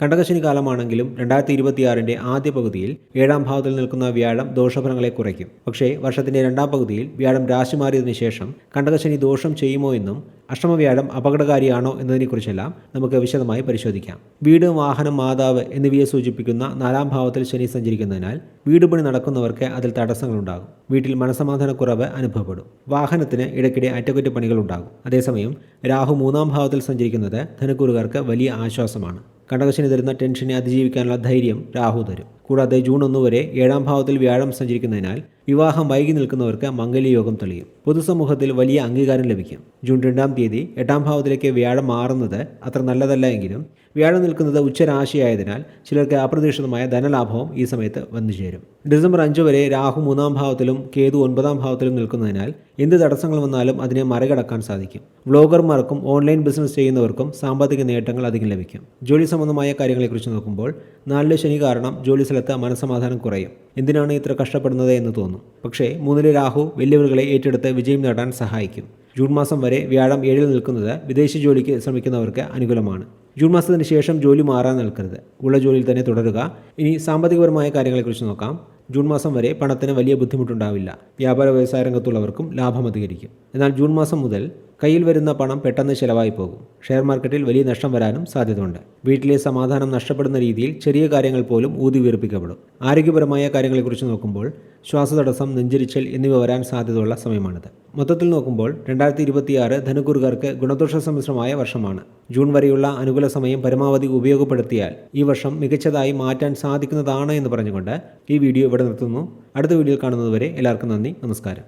കണ്ടകശനി കാലമാണെങ്കിലും 2026 ആദ്യ പകുതിയിൽ 7ാം ഭാവത്തിൽ നിൽക്കുന്ന വ്യാഴം ദോഷഫലങ്ങളെ കുറയ്ക്കും. പക്ഷേ വർഷത്തിന്റെ 2ാം പകുതിയിൽ വ്യാഴം രാശി മാറിയതിനു ശേഷം കണ്ടകശനി ദോഷം ചെയ്യുമോ എന്നും അഷ്ടമവ്യാഴം അപകടകാരിയാണോ എന്നതിനെക്കുറിച്ചെല്ലാം നമുക്ക് വിശദമായി പരിശോധിക്കാം. വീട്, വാഹനം, മാതാവ് എന്നിവയെ സൂചിപ്പിക്കുന്ന 4ാം ഭാവത്തിൽ ശനി സഞ്ചരിക്കുന്നതിനാൽ വീട് പണി നടക്കുന്നവർക്ക് അതിൽ തടസ്സങ്ങളുണ്ടാകും. വീട്ടിൽ മനസ്സമാധാനക്കുറവ് അനുഭവപ്പെടും. വാഹനത്തിന് ഇടയ്ക്കിടെ അറ്റകുറ്റപ്പണികൾ ഉണ്ടാകും. അതേസമയം രാഹു 3ാം ഭാവത്തിൽ സഞ്ചരിക്കുന്നത് ധനുക്കൂറുകാർക്ക് വലിയ ആശ്വാസമാണ്. കണ്ടകശനി തരുന്ന ടെൻഷനെ അതിജീവിക്കാനുള്ള ധൈര്യം രാഹു തരും. കൂടാതെ ജൂൺ 1 വരെ 7ാം ഭാവത്തിൽ വ്യാഴം സഞ്ചരിക്കുന്നതിനാൽ വിവാഹം വൈകി നിൽക്കുന്നവർക്ക് മംഗല്യയോഗം തെളിയും. പൊതുസമൂഹത്തിൽ വലിയ അംഗീകാരം ലഭിക്കും. ജൂൺ 2ാം തീയതി 8ാം ഭാവത്തിലേക്ക് വ്യാഴം മാറുന്നത് അത്ര നല്ലതല്ല എങ്കിലും വ്യാഴം നിൽക്കുന്നത് ഉച്ചരാശിയായതിനാൽ ചിലർക്ക് അപ്രതീക്ഷിതമായ ധനലാഭവും ഈ സമയത്ത് വന്നു ചേരും. ഡിസംബർ 5 വരെ രാഹു 3ാം ഭാവത്തിലും കേതു 9ാം ഭാവത്തിലും നിൽക്കുന്നതിനാൽ എന്ത് തടസ്സങ്ങൾ വന്നാലും അതിനെ മറികടക്കാൻ സാധിക്കും. വ്ളോഗർമാർക്കും ഓൺലൈൻ ബിസിനസ് ചെയ്യുന്നവർക്കും സാമ്പത്തിക നേട്ടങ്ങൾ അധികം ലഭിക്കും. ജോലി സംബന്ധമായ കാര്യങ്ങളെക്കുറിച്ച് നോക്കുമ്പോൾ 4ലെ ശനി കാരണം ജോലി സ്ഥലത്ത് മനസ്സമാധാനം കുറയും. എന്തിനാണ് ഇത്ര കഷ്ടപ്പെടുന്നത് എന്ന് തോന്നും. പക്ഷേ 3ലെ രാഹു വെല്ലുവിളികളെ ഏറ്റെടുത്ത് വിജയം നേടാൻ സഹായിക്കും. ജൂൺ മാസം വരെ വ്യാഴം 7ൽ നിൽക്കുന്നത് വിദേശ ജോലിക്ക് ശ്രമിക്കുന്നവർക്ക് അനുകൂലമാണ്. ജൂൺ മാസത്തിന് ശേഷം ജോലി മാറാൻ നിൽക്കരുത്. ഉള്ള ജോലിയിൽ തന്നെ തുടരുക. ഇനി സാമ്പത്തികപരമായ കാര്യങ്ങളെക്കുറിച്ച് നോക്കാം. ജൂൺ മാസം വരെ പണത്തിന് വലിയ ബുദ്ധിമുട്ടുണ്ടാവില്ല. വ്യാപാര വ്യവസായ രംഗത്തുള്ളവർക്കും ലാഭം അധികരിക്കും. എന്നാൽ ജൂൺ മാസം മുതൽ കയ്യിൽ വരുന്ന പണം പെട്ടെന്ന് ചിലവായി പോകും. ഷെയർ മാർക്കറ്റിൽ വലിയ നഷ്ടം വരാനും സാധ്യതയുണ്ട്. വീട്ടിലെ സമാധാനം നഷ്ടപ്പെടുന്ന രീതിയിൽ ചെറിയ കാര്യങ്ങൾ പോലും ഊതിവീർപ്പിക്കപ്പെടും. ആരോഗ്യപരമായ കാര്യങ്ങളെക്കുറിച്ച് നോക്കുമ്പോൾ ശ്വാസതടസ്സം, നെഞ്ചരിച്ചൽ എന്നിവ വരാൻ സാധ്യതയുള്ള സമയമാണിത്. മൊത്തത്തിൽ നോക്കുമ്പോൾ 2026 ധനുക്കൂറുകാർക്ക് ഗുണദോഷ സമ്മിശ്രമായ വർഷമാണ്. ജൂൺ വരെയുള്ള അനുകൂല സമയം പരമാവധി ഉപയോഗപ്പെടുത്തിയാൽ ഈ വർഷം മികച്ചതായി മാറ്റാൻ സാധിക്കുന്നതാണ് എന്ന് പറഞ്ഞുകൊണ്ട് ഈ വീഡിയോ ഇവിടെ നിർത്തുന്നു. അടുത്ത വീഡിയോയിൽ കാണുന്നതുവരെ എല്ലാവർക്കും നന്ദി, നമസ്കാരം.